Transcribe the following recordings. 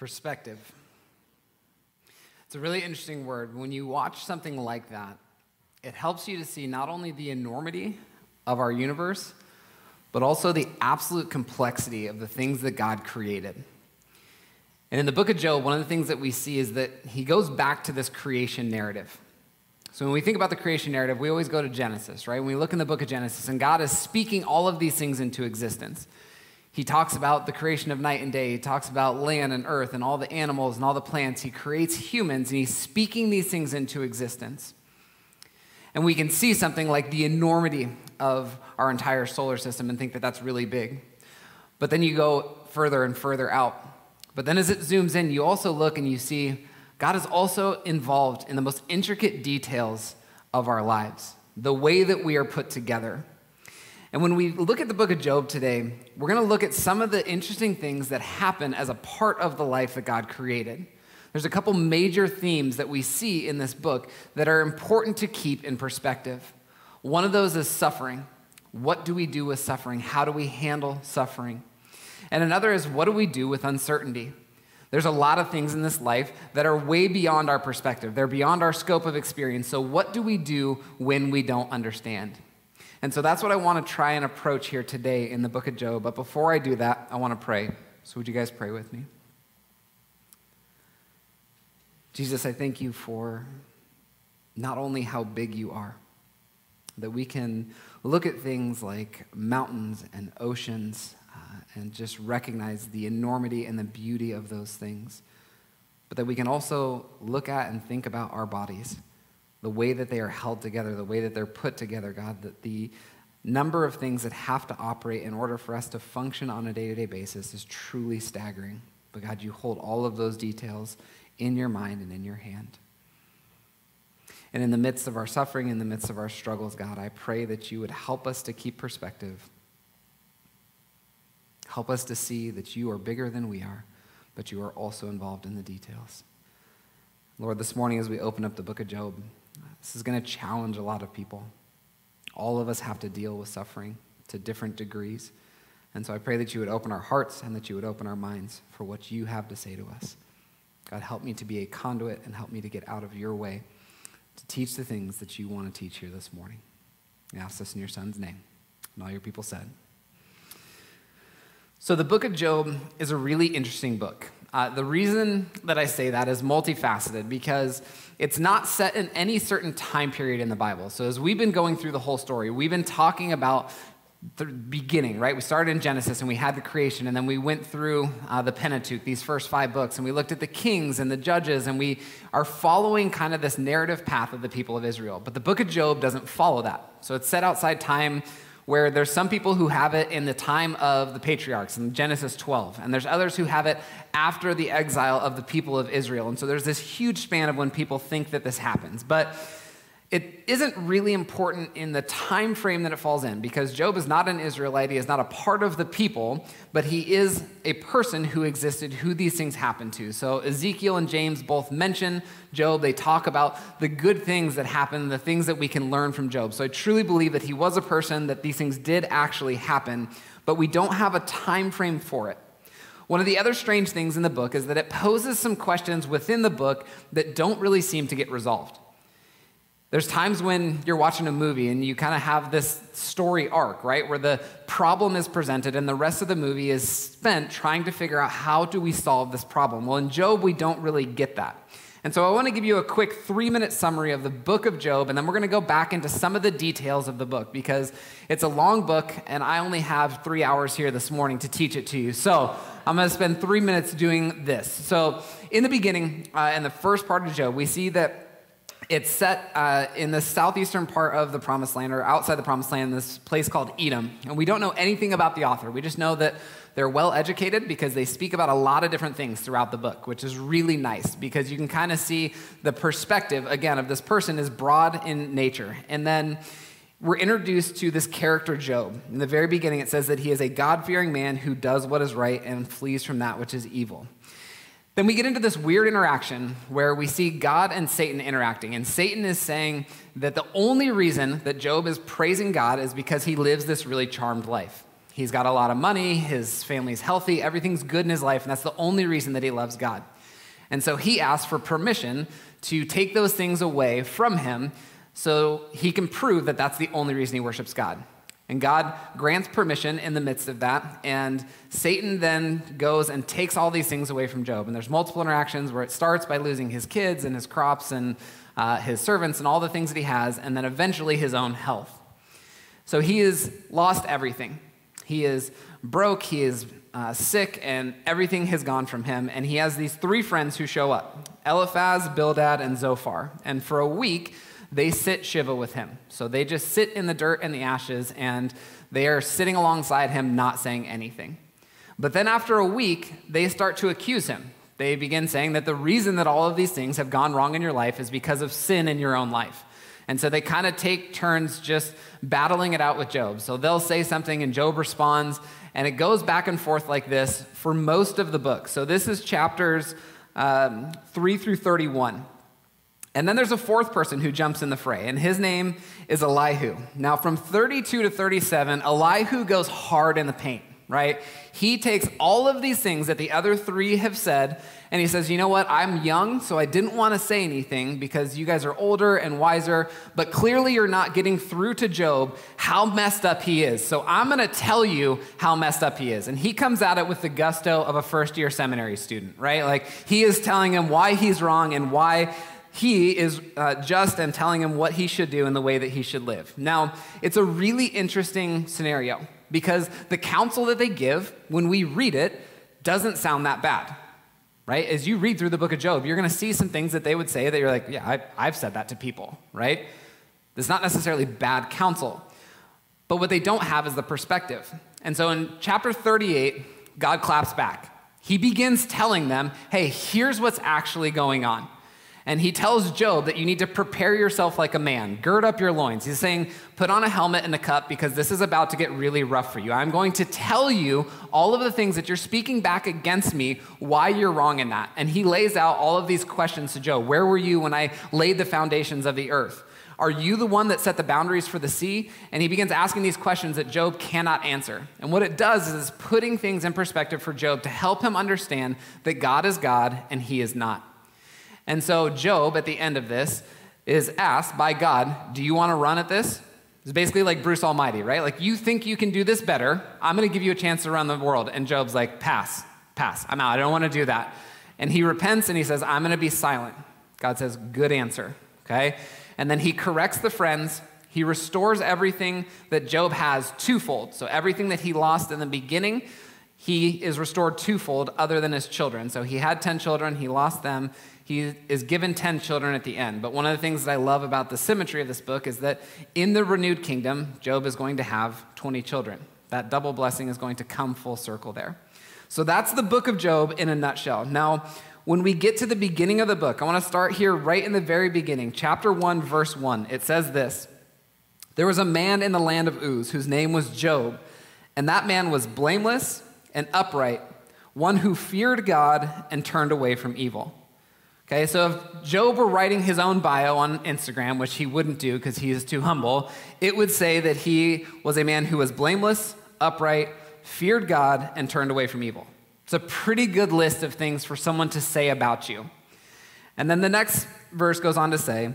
Perspective. It's a really interesting word. When you watch something like that, it helps you to see not only the enormity of our universe, but also the absolute complexity of the things that God created. And in the book of Job, one of the things that we see is that he goes back to this creation narrative. So when we think about the creation narrative, we always go to Genesis, right? When we look in the book of Genesis, and God is speaking all of these things into existence. He talks about the creation of night and day. He talks about land and earth and all the animals and all the plants. He creates humans, and he's speaking these things into existence. And we can see something like the enormity of our entire solar system and think that that's really big. But then you go further and further out. But then as it zooms in, you also look and you see God is also involved in the most intricate details of our lives, the way that we are put together. And when we look at the book of Job today, we're going to look at some of the interesting things that happen as a part of the life that God created. There's a couple major themes that we see in this book that are important to keep in perspective. One of those is suffering. What do we do with suffering? How do we handle suffering? And another is, what do we do with uncertainty? There's a lot of things in this life that are way beyond our perspective. They're beyond our scope of experience. So what do we do when we don't understand? And so that's what I want to try and approach here today in the book of Job. But before I do that, I want to pray. So would you guys pray with me? Jesus, I thank you for not only how big you are, that we can look at things like mountains and oceans and just recognize the enormity and the beauty of those things, but that we can also look at and think about our bodies, the way that they are held together, the way that they're put together, God, that the number of things that have to operate in order for us to function on a day-to-day basis is truly staggering. But God, you hold all of those details in your mind and in your hand. And in the midst of our suffering, in the midst of our struggles, God, I pray that you would help us to keep perspective. Help us to see that you are bigger than we are, but you are also involved in the details. Lord, this morning as we open up the book of Job, this is going to challenge a lot of people. All of us have to deal with suffering to different degrees. And so I pray that you would open our hearts and that you would open our minds for what you have to say to us. God, help me to be a conduit and help me to get out of your way to teach the things that you want to teach here this morning. I ask this in your son's name. And all your people said. So the book of Job is a really interesting book. The reason that I say that is multifaceted because it's not set in any certain time period in the Bible. So as we've been going through the whole story, we've been talking about the beginning, right? We started in Genesis and we had the creation, and then we went through the Pentateuch, these first 5 books, and we looked at the kings and the judges, and we are following kind of this narrative path of the people of Israel. But the book of Job doesn't follow that. So it's set outside time where there's some people who have it in the time of the patriarchs in Genesis 12, and there's others who have it after the exile of the people of Israel. And so there's this huge span of when people think that this happens. But it isn't really important in the time frame that it falls in, because Job is not an Israelite. He is not a part of the people, but he is a person who existed, who these things happened to. So Ezekiel and James both mention Job. They talk about the good things that happen, the things that we can learn from Job. So I truly believe that he was a person, that these things did actually happen, but we don't have a time frame for it. One of the other strange things in the book is that it poses some questions within the book that don't really seem to get resolved. There's times when you're watching a movie and you kind of have this story arc, right, where the problem is presented and the rest of the movie is spent trying to figure out how do we solve this problem. Well, in Job, we don't really get that. And so I want to give you a quick 3-minute summary of the book of Job, and then we're going to go back into some of the details of the book because it's a long book and I only have 3 hours here this morning to teach it to you. So I'm going to spend 3 minutes doing this. So in the beginning, in the first part of Job, we see that it's set in the southeastern part of the Promised Land, or outside the Promised Land, this place called Edom. And we don't know anything about the author. We just know that they're well-educated because they speak about a lot of different things throughout the book, which is really nice because you can kind of see the perspective, again, of this person is broad in nature. And then we're introduced to this character, Job. In the very beginning, it says that he is a God-fearing man who does what is right and flees from that which is evil. Then we get into this weird interaction where we see God and Satan interacting. And Satan is saying that the only reason that Job is praising God is because he lives this really charmed life. He's got a lot of money, his family's healthy, everything's good in his life, and that's the only reason that he loves God. And so he asks for permission to take those things away from him so he can prove that that's the only reason he worships God. And God grants permission in the midst of that, and Satan then goes and takes all these things away from Job. And there's multiple interactions where it starts by losing his kids and his crops and his servants and all the things that he has, and then eventually his own health. So he has lost everything. He is broke, he is sick, and everything has gone from him. And he has these three friends who show up, Eliphaz, Bildad, and Zophar. And for a week, they sit Shiva with him. So they just sit in the dirt and the ashes, and they are sitting alongside him, not saying anything. But then after a week, they start to accuse him. They begin saying that the reason that all of these things have gone wrong in your life is because of sin in your own life. And so they kind of take turns just battling it out with Job. So they'll say something and Job responds, and it goes back and forth like this for most of the book. So this is chapters 3 through 31. And then there's a fourth person who jumps in the fray, and his name is Elihu. Now from 32 to 37, Elihu goes hard in the paint, right? He takes all of these things that the other three have said, and he says, you know what, I'm young, so I didn't want to say anything because you guys are older and wiser, but clearly you're not getting through to Job how messed up he is. So I'm going to tell you how messed up he is. And he comes at it with the gusto of a first-year seminary student, right? Like he is telling him why he's wrong and why he is just, and telling him what he should do and the way that he should live. Now, it's a really interesting scenario because the counsel that they give, when we read it, doesn't sound that bad, right? As you read through the book of Job, you're going to see some things that they would say that you're like, yeah, I've said that to people, right? It's not necessarily bad counsel, but what they don't have is the perspective. And so in chapter 38, God claps back. He begins telling them, hey, here's what's actually going on. And he tells Job that you need to prepare yourself like a man. Gird up your loins. He's saying, put on a helmet and a cup because this is about to get really rough for you. I'm going to tell you all of the things that you're speaking back against me, why you're wrong in that. And he lays out all of these questions to Job. Where were you when I laid the foundations of the earth? Are you the one that set the boundaries for the sea? And he begins asking these questions that Job cannot answer. And what it does is it's putting things in perspective for Job to help him understand that God is God and he is not. And so Job, at the end of this, is asked by God, do you want to run at this? It's basically like Bruce Almighty, right? Like, you think you can do this better. I'm going to give you a chance to run the world. And Job's like, pass. I'm out. I don't want to do that. And he repents and he says, I'm going to be silent. God says, good answer, okay? And then he corrects the friends. He restores everything that Job has twofold. So everything that he lost in the beginning, he is restored twofold other than his children. So he had 10 children. He lost them. He is given 10 children at the end. But one of the things that I love about the symmetry of this book is that in the renewed kingdom, Job is going to have 20 children. That double blessing is going to come full circle there. So that's the book of Job in a nutshell. Now, when we get to the beginning of the book, I want to start here right in the very beginning. Chapter 1, verse 1. It says this: there was a man in the land of Uz whose name was Job, and that man was blameless and upright, one who feared God and turned away from evil. Okay, so if Job were writing his own bio on Instagram, which he wouldn't do because he is too humble, it would say that he was a man who was blameless, upright, feared God, and turned away from evil. It's a pretty good list of things for someone to say about you. And then the next verse goes on to say,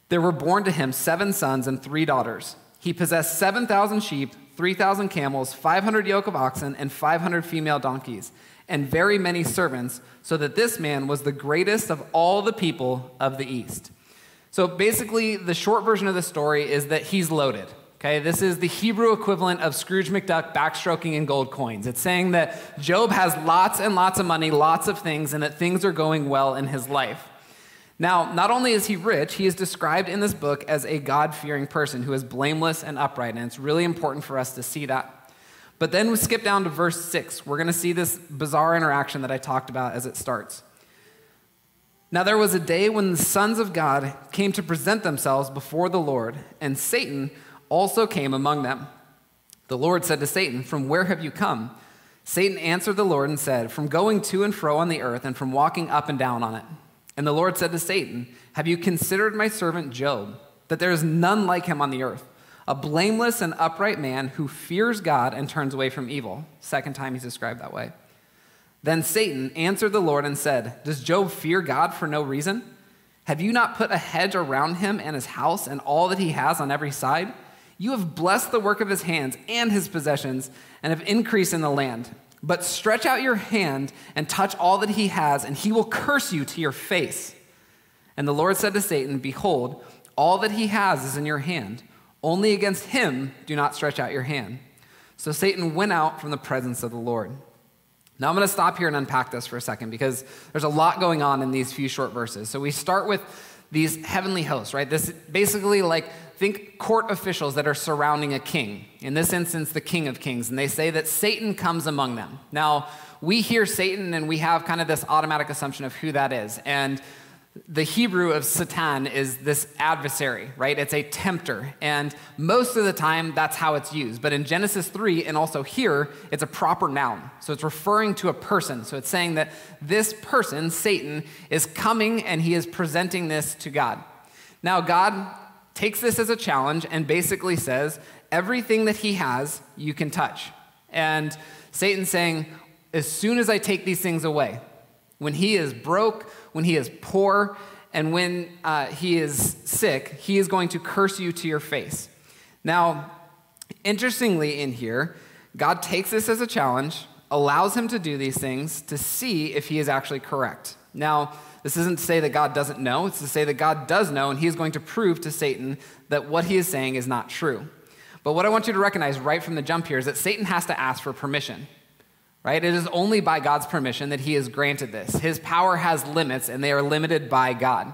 there were born to him 7 sons and 3 daughters. He possessed 7,000 sheep, 3,000 camels, 500 yoke of oxen, and 500 female donkeys, and very many servants, so that this man was the greatest of all the people of the East. So basically, the short version of the story is that he's loaded. Okay, this is the Hebrew equivalent of Scrooge McDuck backstroking in gold coins. It's saying that Job has lots and lots of money, lots of things, and that things are going well in his life. Now, not only is he rich, he is described in this book as a God-fearing person who is blameless and upright, and it's really important for us to see that. But then we skip down to verse 6. We're going to see this bizarre interaction that I talked about as it starts. Now there was a day when the sons of God came to present themselves before the Lord, and Satan also came among them. The Lord said to Satan, "From where have you come?" Satan answered the Lord and said, "From going to and fro on the earth and from walking up and down on it." And the Lord said to Satan, "Have you considered my servant Job, that there is none like him on the earth, a blameless and upright man who fears God and turns away from evil. Second time he's described that way. Then Satan answered the Lord and said, does Job fear God for no reason? Have you not put a hedge around him and his house and all that he has on every side? You have blessed the work of his hands and his possessions and have increased in the land. But stretch out your hand and touch all that he has, and he will curse you to your face. And the Lord said to Satan, behold, all that he has is in your hand. Only against him do not stretch out your hand. So Satan went out from the presence of the Lord. Now I'm going to stop here and unpack this for a second because there's a lot going on in these few short verses. So we start with these heavenly hosts, right? This basically think court officials that are surrounding a king. In this instance, the King of Kings. And they say that Satan comes among them. Now, we hear Satan and we have kind of this automatic assumption of who that is. And the Hebrew of Satan is this adversary, right? It's a tempter. And most of the time, that's how it's used. But in Genesis 3, and also here, it's a proper noun. So it's referring to a person. So it's saying that this person, Satan, is coming and he is presenting this to God. Now, God takes this as a challenge and basically says, everything that he has, you can touch. And Satan's saying, as soon as I take these things away, when he is broke, when he is poor, and when he is sick, he is going to curse you to your face. Now, interestingly in here, God takes this as a challenge, allows him to do these things to see if he is actually correct. Now, this isn't to say that God doesn't know. It's to say that God does know, and he is going to prove to Satan that what he is saying is not true. But what I want you to recognize right from the jump here is that Satan has to ask for permission. Right? It is only by God's permission that he has granted this. His power has limits, and they are limited by God.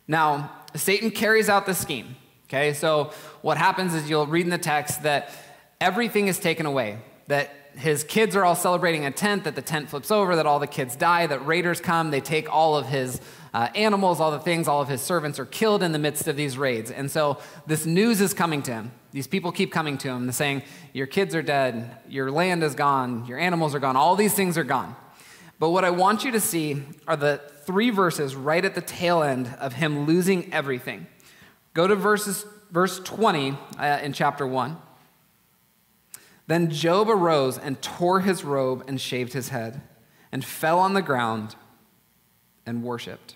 Now, Satan carries out the scheme. Okay, so what happens is you'll read in the text that everything is taken away, that his kids are all celebrating a tent, that the tent flips over, that all the kids die, that raiders come, they take all of his animals, all the things, all of his servants are killed in the midst of these raids. And so this news is coming to him. These people keep coming to him and saying, your kids are dead, your land is gone, your animals are gone, all these things are gone. But what I want you to see are the 3 verses right at the tail end of him losing everything. Go to verse 20 in chapter 1. Then Job arose and tore his robe and shaved his head and fell on the ground and worshipped.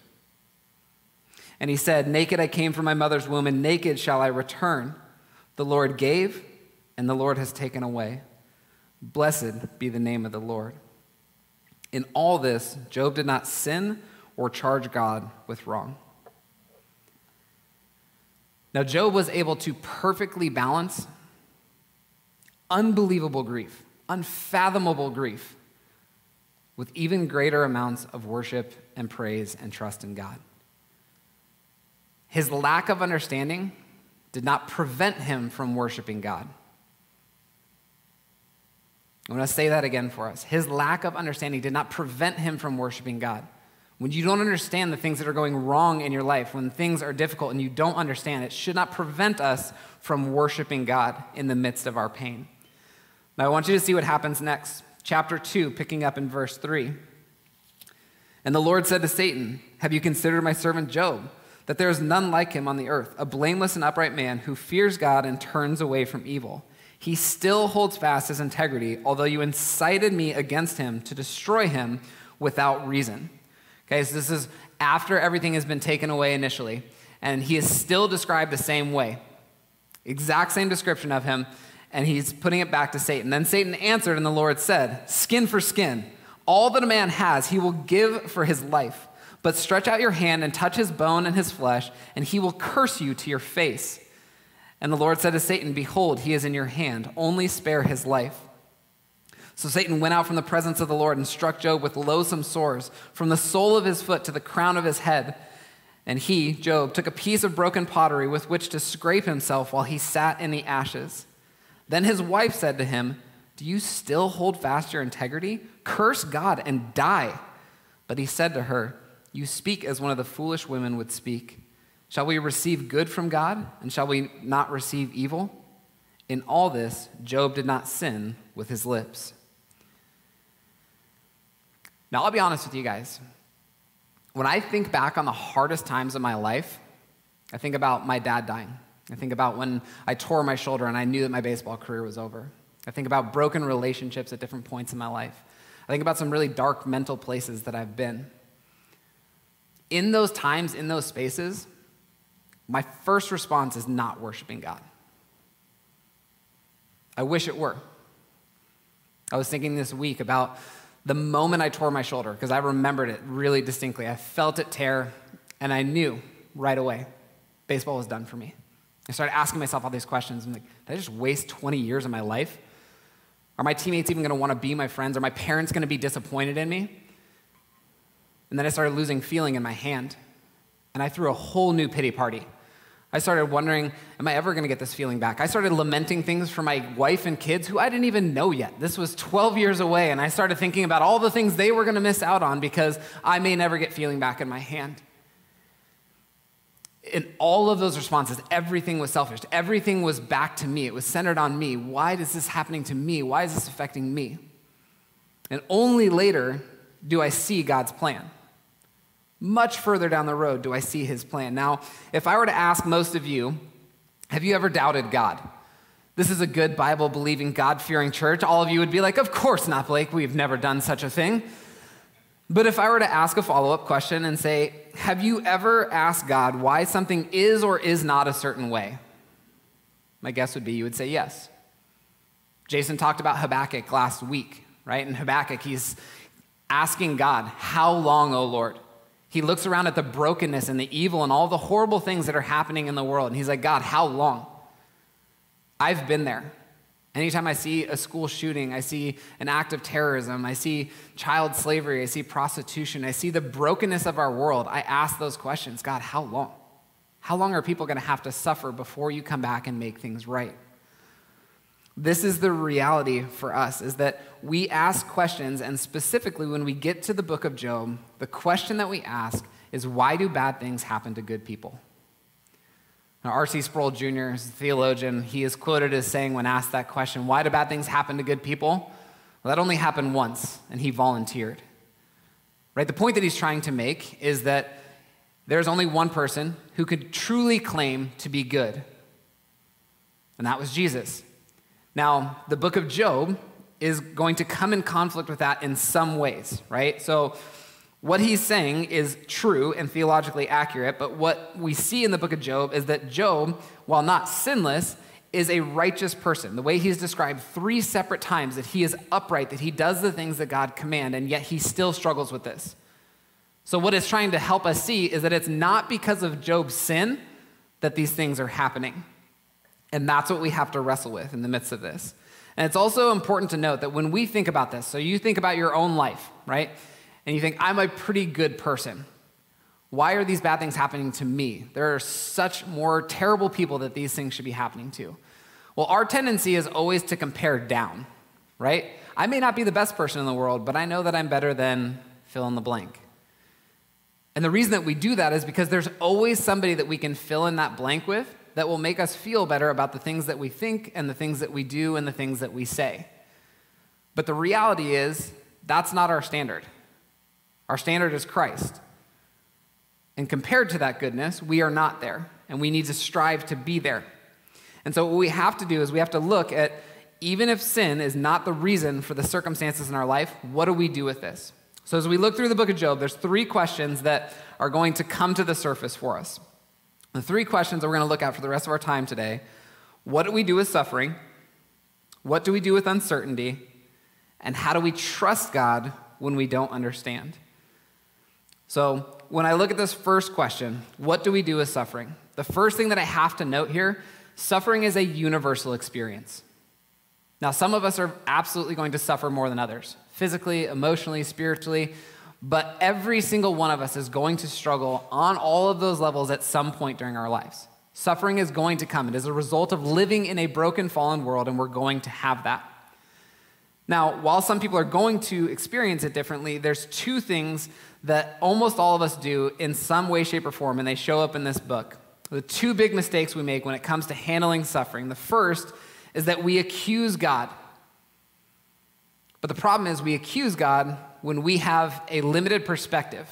And he said, naked I came from my mother's womb, and naked shall I return. The Lord gave, and the Lord has taken away. Blessed be the name of the Lord. In all this, Job did not sin or charge God with wrong. Now, Job was able to perfectly balance unbelievable grief, unfathomable grief, with even greater amounts of worship and praise and trust in God. His lack of understanding did not prevent him from worshiping God. I'm going to say that again for us. His lack of understanding did not prevent him from worshiping God. When you don't understand the things that are going wrong in your life, when things are difficult and you don't understand, it should not prevent us from worshiping God in the midst of our pain. Now, I want you to see what happens next. Chapter 2, picking up in verse 3. And the Lord said to Satan, have you considered my servant Job, that there is none like him on the earth, a blameless and upright man who fears God and turns away from evil? He still holds fast his integrity, although you incited me against him to destroy him without reason. Okay, so this is after everything has been taken away initially, and he is still described the same way. Exact same description of him, and he's putting it back to Satan. Then Satan answered, and the Lord said, skin for skin. All that a man has, he will give for his life. But stretch out your hand and touch his bone and his flesh, and he will curse you to your face. And the Lord said to Satan, behold, he is in your hand. Only spare his life. So Satan went out from the presence of the Lord and struck Job with loathsome sores from the sole of his foot to the crown of his head. And he, Job, took a piece of broken pottery with which to scrape himself while he sat in the ashes. Then his wife said to him, do you still hold fast your integrity? Curse God and die. But he said to her, you speak as one of the foolish women would speak. Shall we receive good from God, and shall we not receive evil? In all this, Job did not sin with his lips. Now, I'll be honest with you guys. When I think back on the hardest times of my life, I think about my dad dying. I think about when I tore my shoulder and I knew that my baseball career was over. I think about broken relationships at different points in my life. I think about some really dark mental places that I've been. In those times, in those spaces, my first response is not worshiping God. I wish it were. I was thinking this week about the moment I tore my shoulder, because I remembered it really distinctly. I felt it tear, and I knew right away baseball was done for me. I started asking myself all these questions. I'm like, did I just waste 20 years of my life? Are my teammates even going to want to be my friends? Are my parents going to be disappointed in me? And then I started losing feeling in my hand, and I threw a whole new pity party. I started wondering, am I ever going to get this feeling back? I started lamenting things for my wife and kids who I didn't even know yet. This was 12 years away, and I started thinking about all the things they were going to miss out on because I may never get feeling back in my hand. In all of those responses, everything was selfish. Everything was back to me. It was centered on me. Why is this happening to me? Why is this affecting me? And only later do I see God's plan. Much further down the road do I see his plan. Now, if I were to ask most of you, have you ever doubted God? This is a good Bible-believing, God-fearing church. All of you would be like, of course not, Blake. We've never done such a thing. But if I were to ask a follow-up question and say, have you ever asked God why something is or is not a certain way? My guess would be you would say yes. Jason talked about Habakkuk last week, right? In Habakkuk, he's asking God, how long, O Lord? He looks around at the brokenness and the evil and all the horrible things that are happening in the world. And he's like, God, how long? I've been there. Anytime I see a school shooting, I see an act of terrorism, I see child slavery, I see prostitution, I see the brokenness of our world, I ask those questions. God, how long? How long are people going to have to suffer before you come back and make things right? This is the reality for us, is that we ask questions, and specifically when we get to the book of Job, the question that we ask is, why do bad things happen to good people? Now, R.C. Sproul Jr. is a theologian. He is quoted as saying, when asked that question, why do bad things happen to good people? Well, that only happened once, and he volunteered. Right? The point that he's trying to make is that there's only one person who could truly claim to be good, and that was Jesus. Now, the book of Job is going to come in conflict with that in some ways, right? So what he's saying is true and theologically accurate, but what we see in the book of Job is that Job, while not sinless, is a righteous person. The way he's described 3 separate times that he is upright, that he does the things that God command, and yet he still struggles with this. So what it's trying to help us see is that it's not because of Job's sin that these things are happening. And that's what we have to wrestle with in the midst of this. And it's also important to note that when we think about this, so you think about your own life, right? And you think, I'm a pretty good person. Why are these bad things happening to me? There are such more terrible people that these things should be happening to. Well, our tendency is always to compare down, right? I may not be the best person in the world, but I know that I'm better than fill in the blank. And the reason that we do that is because there's always somebody that we can fill in that blank with that will make us feel better about the things that we think and the things that we do and the things that we say. But the reality is, that's not our standard. Our standard is Christ. And compared to that goodness, we are not there, and we need to strive to be there. And so what we have to do is we have to look at, even if sin is not the reason for the circumstances in our life, what do we do with this? So as we look through the book of Job, there's 3 questions that are going to come to the surface for us. The 3 questions that we're going to look at for the rest of our time today: what do we do with suffering? What do we do with uncertainty? And how do we trust God when we don't understand? So when I look at this first question, what do we do with suffering? The first thing that I have to note here, suffering is a universal experience. Now, some of us are absolutely going to suffer more than others, physically, emotionally, spiritually. But every single one of us is going to struggle on all of those levels at some point during our lives. Suffering is going to come. It is a result of living in a broken, fallen world, and we're going to have that. Now, while some people are going to experience it differently, there's 2 things that almost all of us do in some way, shape, or form, and they show up in this book. The 2 big mistakes we make when it comes to handling suffering. The first is that we accuse God. But the problem is we accuse God when we have a limited perspective.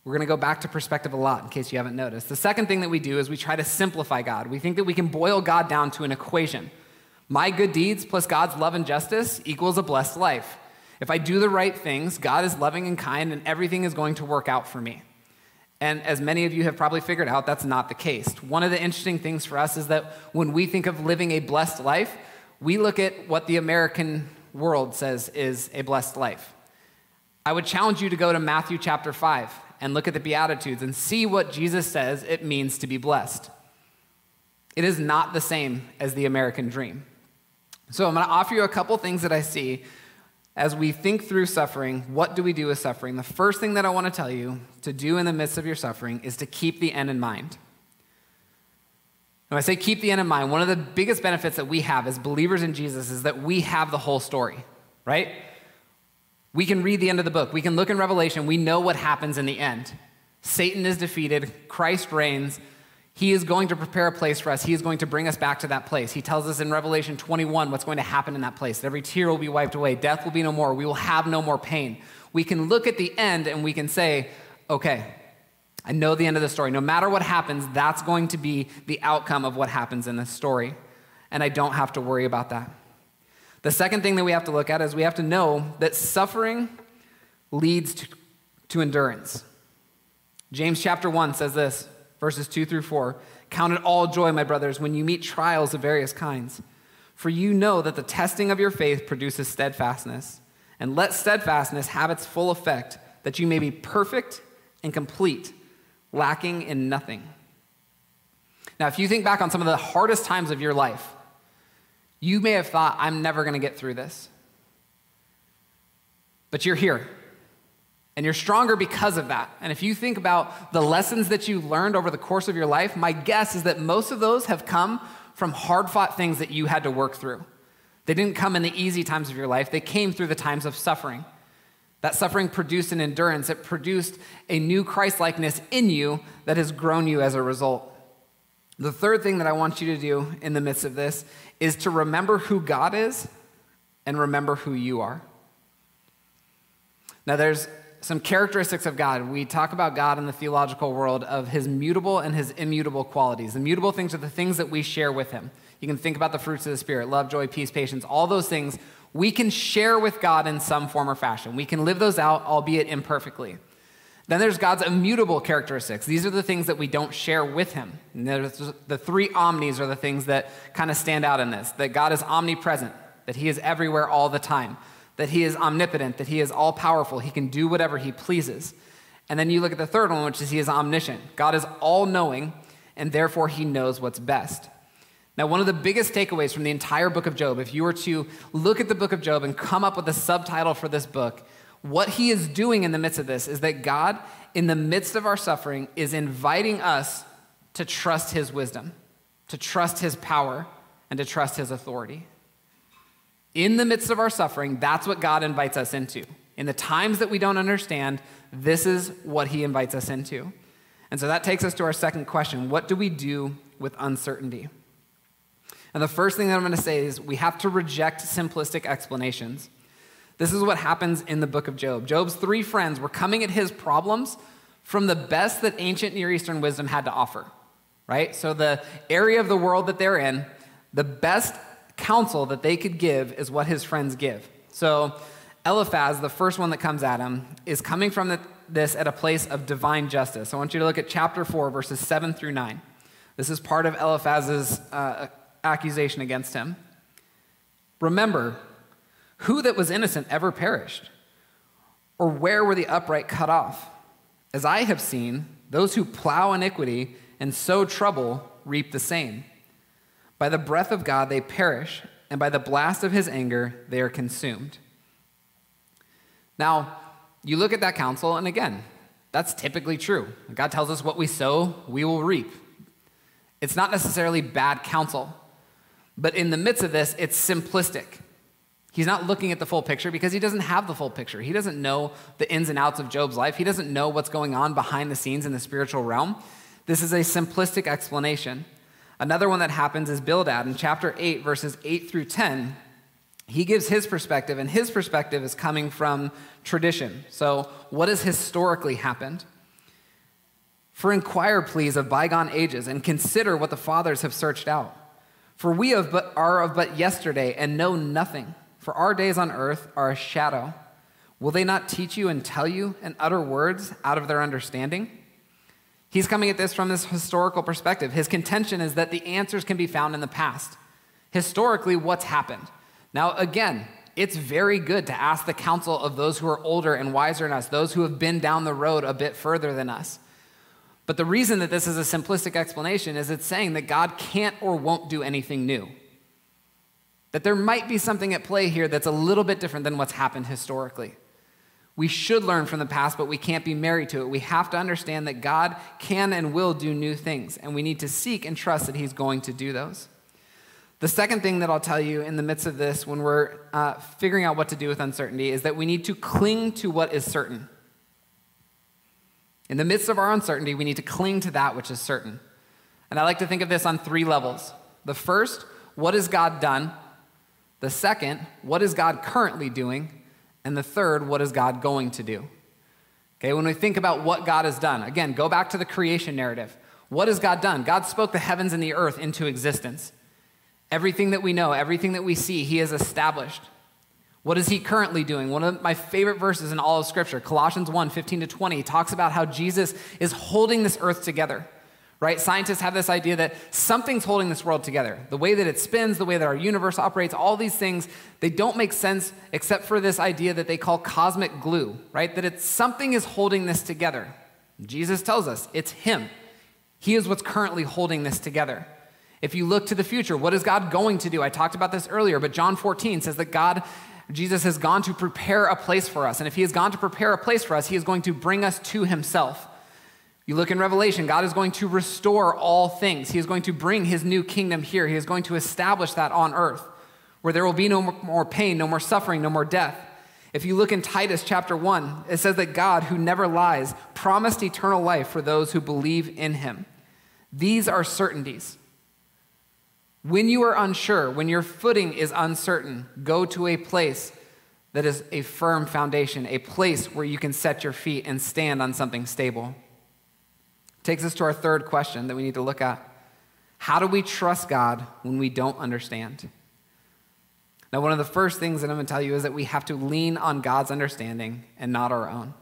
We're going to go back to perspective a lot in case you haven't noticed. The second thing that we do is we try to simplify God. We think that we can boil God down to an equation. My good deeds plus God's love and justice equals a blessed life. If I do the right things, God is loving and kind, and everything is going to work out for me. And as many of you have probably figured out, that's not the case. One of the interesting things for us is that when we think of living a blessed life, we look at what the American world says is a blessed life. I would challenge you to go to Matthew chapter 5 and look at the Beatitudes and see what Jesus says it means to be blessed. It is not the same as the American dream. So I'm going to offer you a couple things that I see as we think through suffering. What do we do with suffering? The first thing that I want to tell you to do in the midst of your suffering is to keep the end in mind. When I say keep the end in mind, one of the biggest benefits that we have as believers in Jesus is that we have the whole story, right? We can read the end of the book. We can look in Revelation. We know what happens in the end. Satan is defeated. Christ reigns. He is going to prepare a place for us. He is going to bring us back to that place. He tells us in Revelation 21 what's going to happen in that place. That every tear will be wiped away. Death will be no more. We will have no more pain. We can look at the end and we can say, okay, I know the end of the story. No matter what happens, that's going to be the outcome of what happens in this story. And I don't have to worry about that. The second thing that we have to look at is we have to know that suffering leads to endurance. James chapter 1 says this, verses 2 through 4, "Count it all joy, my brothers, when you meet trials of various kinds. For you know that the testing of your faith produces steadfastness. And let steadfastness have its full effect, that you may be perfect and complete, lacking in nothing." Now, if you think back on some of the hardest times of your life, you may have thought, I'm never going to get through this. But you're here. And you're stronger because of that. And if you think about the lessons that you learned over the course of your life, my guess is that most of those have come from hard-fought things that you had to work through. They didn't come in the easy times of your life. They came through the times of suffering. That suffering produced an endurance. It produced a new Christ-likeness in you that has grown you as a result. The third thing that I want you to do in the midst of this is to remember who God is and remember who you are. Now, there's some characteristics of God. We talk about God in the theological world of his mutable and his immutable qualities. The mutable things are the things that we share with him. You can think about the fruits of the Spirit, love, joy, peace, patience, all those things we can share with God in some form or fashion. We can live those out, albeit imperfectly. Then there's God's immutable characteristics. These are the things that we don't share with him. And the three omnis are the things that kind of stand out in this, that God is omnipresent, that he is everywhere all the time, that he is omnipotent, that he is all-powerful. He can do whatever he pleases. And then you look at the third one, which is he is omniscient. God is all-knowing, and therefore he knows what's best. Now, one of the biggest takeaways from the entire book of Job, if you were to look at the book of Job and come up with a subtitle for this book, what he is doing in the midst of this is that God, in the midst of our suffering, is inviting us to trust his wisdom, to trust his power, and to trust his authority. In the midst of our suffering, that's what God invites us into. In the times that we don't understand, this is what he invites us into. And so that takes us to our second question. What do we do with uncertainty? And the first thing that I'm going to say is we have to reject simplistic explanations. This is what happens in the book of Job. Job's three friends were coming at his problems from the best that ancient Near Eastern wisdom had to offer, right? So the area of the world that they're in, the best counsel that they could give is what his friends give. So Eliphaz, the first one that comes at him, is coming from this at a place of divine justice. I want you to look at chapter 4, verses 7 through 9. This is part of Eliphaz's accusation against him. "Remember, who that was innocent ever perished? Or where were the upright cut off? As I have seen, those who plow iniquity and sow trouble reap the same. By the breath of God they perish, and by the blast of his anger they are consumed." Now, you look at that counsel, and again, that's typically true. God tells us what we sow, we will reap. It's not necessarily bad counsel, but in the midst of this, it's simplistic. He's not looking at the full picture because he doesn't have the full picture. He doesn't know the ins and outs of Job's life. He doesn't know what's going on behind the scenes in the spiritual realm. This is a simplistic explanation. Another one that happens is Bildad in chapter 8, verses 8 through 10. He gives his perspective, and his perspective is coming from tradition. So what has historically happened? For inquire, please, of bygone ages, and consider what the fathers have searched out. For we are of but yesterday, and know nothing. For our days on earth are a shadow. Will they not teach you and tell you and utter words out of their understanding? He's coming at this from this historical perspective. His contention is that the answers can be found in the past. Historically, what's happened? Now, again, it's very good to ask the counsel of those who are older and wiser than us, those who have been down the road a bit further than us. But the reason that this is a simplistic explanation is it's saying that God can't or won't do anything new. That there might be something at play here that's a little bit different than what's happened historically. We should learn from the past, but we can't be married to it. We have to understand that God can and will do new things, and we need to seek and trust that he's going to do those. The second thing that I'll tell you in the midst of this when we're figuring out what to do with uncertainty is that we need to cling to what is certain. In the midst of our uncertainty, we need to cling to that which is certain. And I like to think of this on 3 levels. The first, what has God done? The second, what is God currently doing? And the third, what is God going to do? Okay, when we think about what God has done, again, go back to the creation narrative. What has God done? God spoke the heavens and the earth into existence. Everything that we know, everything that we see, he has established. What is he currently doing? One of my favorite verses in all of Scripture, Colossians 1:15-20, talks about how Jesus is holding this earth together, right? Scientists have this idea that something's holding this world together. The way that it spins, the way that our universe operates, all these things, they don't make sense except for this idea that they call cosmic glue, right? That something is holding this together. Jesus tells us it's him. He is what's currently holding this together. If you look to the future, what is God going to do? I talked about this earlier, but John 14 says that Jesus has gone to prepare a place for us. And if he has gone to prepare a place for us, he is going to bring us to himself. You look in Revelation, God is going to restore all things. He is going to bring his new kingdom here. He is going to establish that on earth, where there will be no more pain, no more suffering, no more death. If you look in Titus chapter 1, it says that God, who never lies, promised eternal life for those who believe in him. These are certainties. When you are unsure, when your footing is uncertain, go to a place that is a firm foundation, a place where you can set your feet and stand on something stable. Takes us to our third question that we need to look at. How do we trust God when we don't understand? Now, one of the first things that I'm going to tell you is that we have to lean on God's understanding and not our own.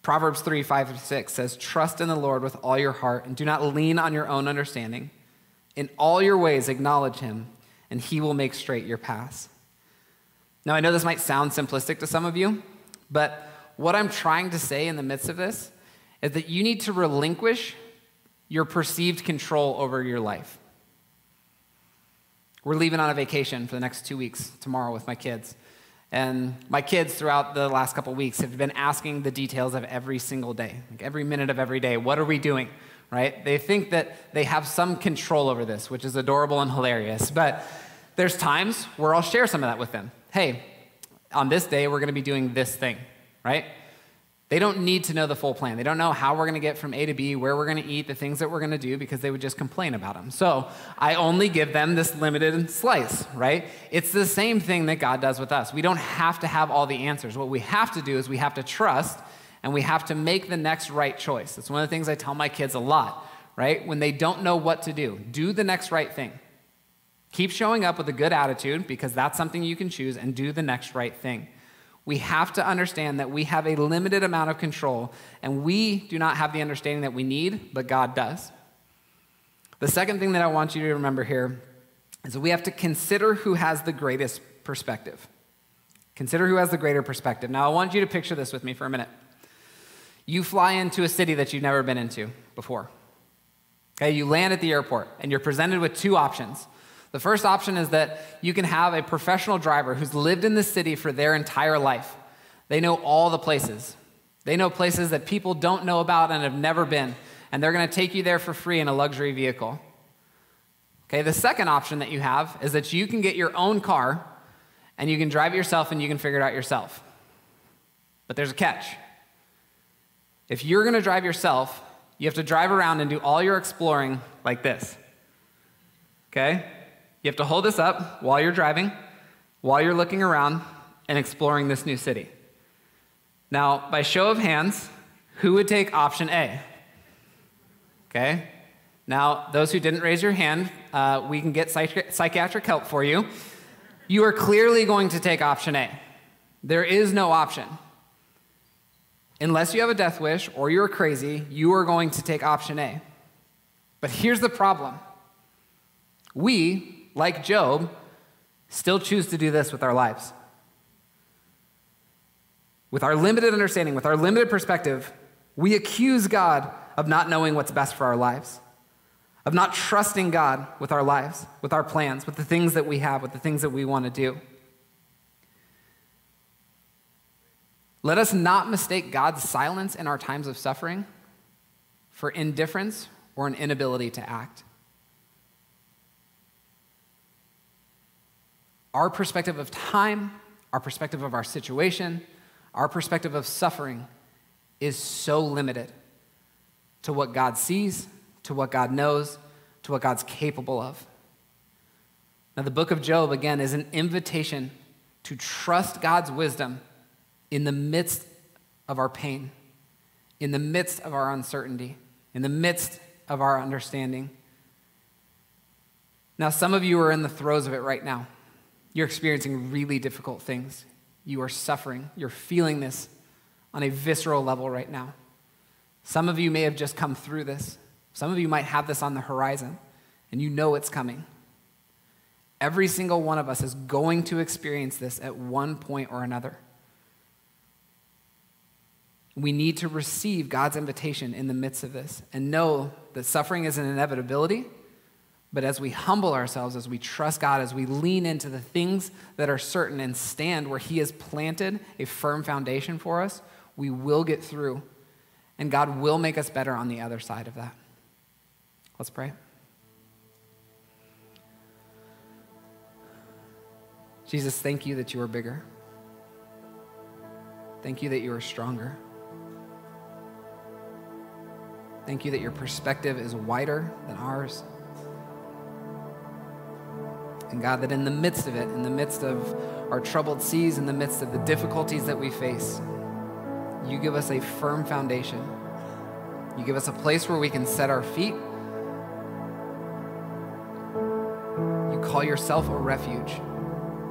Proverbs 3:5-6 says, "Trust in the Lord with all your heart and do not lean on your own understanding. In all your ways acknowledge him, and he will make straight your paths." Now, I know this might sound simplistic to some of you, but what I'm trying to say in the midst of this is that you need to relinquish your perceived control over your life. We're leaving on a vacation for the next 2 weeks tomorrow with my kids. And my kids throughout the last couple weeks have been asking the details of every single day, like every minute of every day. What are we doing, right? They think that they have some control over this, which is adorable and hilarious. But there's times where I'll share some of that with them. Hey, on this day, we're going to be doing this thing, right? They don't need to know the full plan. They don't know how we're going to get from A to B, where we're going to eat, the things that we're going to do, because they would just complain about them. So I only give them this limited slice, right? It's the same thing that God does with us. We don't have to have all the answers. What we have to do is we have to trust, and we have to make the next right choice. That's one of the things I tell my kids a lot, right? When they don't know what to do the next right thing. Keep showing up with a good attitude, because that's something you can choose, and do the next right thing. We have to understand that we have a limited amount of control, and we do not have the understanding that we need, but God does. The second thing that I want you to remember here is that we have to consider who has the greatest perspective. Consider who has the greater perspective. Now, I want you to picture this with me for a minute. You fly into a city that you've never been into before. Okay, you land at the airport, and you're presented with two options. The first option is that you can have a professional driver who's lived in the city for their entire life. They know all the places. They know places that people don't know about and have never been, and they're going to take you there for free in a luxury vehicle. Okay, the second option that you have is that you can get your own car, and you can drive it yourself, and you can figure it out yourself. But there's a catch. If you're going to drive yourself, you have to drive around and do all your exploring like this. Okay? You have to hold this up while you're driving, while you're looking around and exploring this new city. Now, by show of hands, who would take option A? Okay? Now, those who didn't raise your hand, we can get psychiatric help for you. You are clearly going to take option A. There is no option. Unless you have a death wish or you're crazy, you are going to take option A. But here's the problem. We, like Job, still choose to do this with our lives. With our limited understanding, with our limited perspective, we accuse God of not knowing what's best for our lives, of not trusting God with our lives, with our plans, with the things that we have, with the things that we want to do. Let us not mistake God's silence in our times of suffering for indifference or an inability to act. Our perspective of time, our perspective of our situation, our perspective of suffering is so limited to what God sees, to what God knows, to what God's capable of. Now, the book of Job, again, is an invitation to trust God's wisdom in the midst of our pain, in the midst of our uncertainty, in the midst of our understanding. Now, some of you are in the throes of it right now. You're experiencing really difficult things. You are suffering. You're feeling this on a visceral level right now. Some of you may have just come through this. Some of you might have this on the horizon, and you know it's coming. Every single one of us is going to experience this at one point or another. We need to receive God's invitation in the midst of this and know that suffering is an inevitability, but as we humble ourselves, as we trust God, as we lean into the things that are certain and stand where He has planted a firm foundation for us, we will get through, and God will make us better on the other side of that. Let's pray. Jesus, thank you that you are bigger. Thank you that you are stronger. Thank you that your perspective is wider than ours. And God, that in the midst of it, in the midst of our troubled seas, in the midst of the difficulties that we face, you give us a firm foundation. You give us a place where we can set our feet. You call yourself a refuge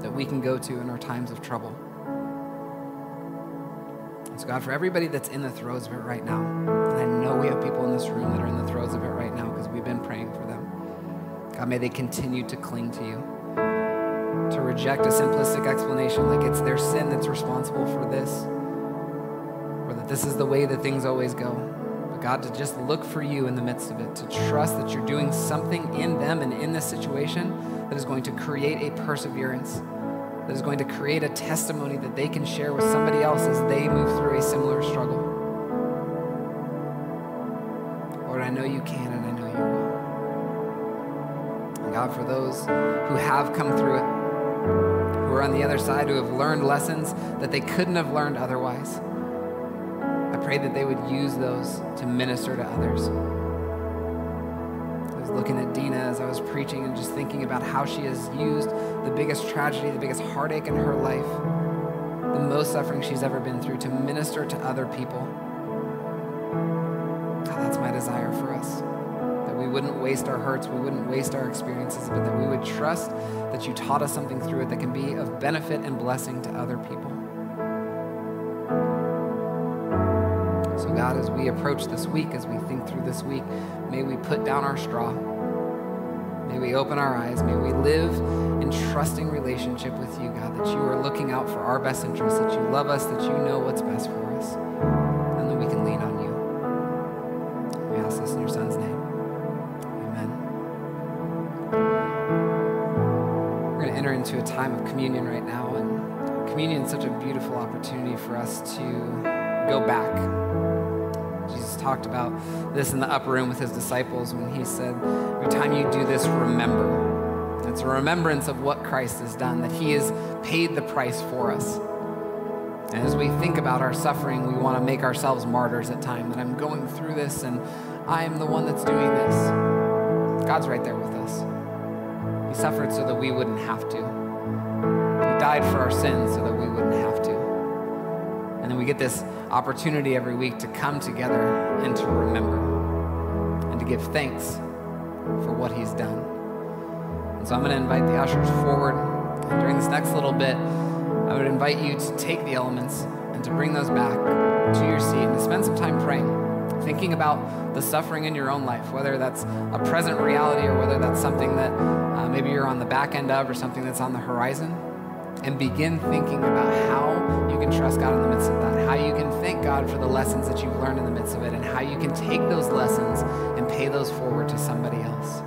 that we can go to in our times of trouble. And so God, for everybody that's in the throes of it right now, and I know we have people in this room that are in the throes of it right now because we've been praying for them. God, may they continue to cling to you, to reject a simplistic explanation like it's their sin that's responsible for this, or that this is the way that things always go. But God, to just look for you in the midst of it, to trust that you're doing something in them and in this situation that is going to create a perseverance, that is going to create a testimony that they can share with somebody else as they move through a similar struggle. Lord, I know you can and I know you will. And God, for those who have come through it, who are on the other side, who have learned lessons that they couldn't have learned otherwise, I pray that they would use those to minister to others. I was looking at Dina as I was preaching and just thinking about how she has used the biggest tragedy, the biggest heartache in her life, the most suffering she's ever been through, to minister to other people. God, that's my desire for us. That we wouldn't waste our hurts, we wouldn't waste our experiences, but that we would trust that you taught us something through it that can be of benefit and blessing to other people. So God, as we approach this week, as we think through this week, may we put down our straw. May we open our eyes. May we live in trusting relationship with you, God, that you are looking out for our best interests, that you love us, that you know what's best for us, and that we can lean on you. We ask this in your Son's name. Amen. We're going to enter into a time of communion right now, and communion is such a beautiful opportunity for us to go back. Jesus talked about this in the upper room with his disciples when he said, every time you do this, remember. It's a remembrance of what Christ has done, that he has paid the price for us. And as we think about our suffering, we want to make ourselves martyrs at times, that I'm going through this and I'm the one that's doing this. God's right there with us. He suffered so that we wouldn't have to. He died for our sins so that we wouldn't have to. And then we get this opportunity every week to come together and to remember and to give thanks for what he's done. And so I'm going to invite the ushers forward. And during this next little bit, I would invite you to take the elements and to bring those back to your seat and to spend some time praying, thinking about the suffering in your own life, whether that's a present reality or whether that's something that maybe you're on the back end of or something that's on the horizon. And begin thinking about how you can trust God in the midst of that, how you can thank God for the lessons that you've learned in the midst of it, and how you can take those lessons and pay those forward to somebody else.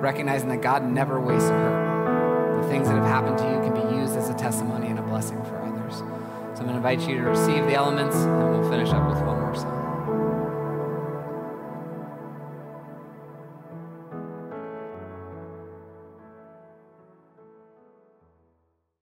Recognizing that God never wastes a hurt. The things that have happened to you can be used as a testimony and a blessing for others. So I'm going to invite you to receive the elements, and then we'll finish up with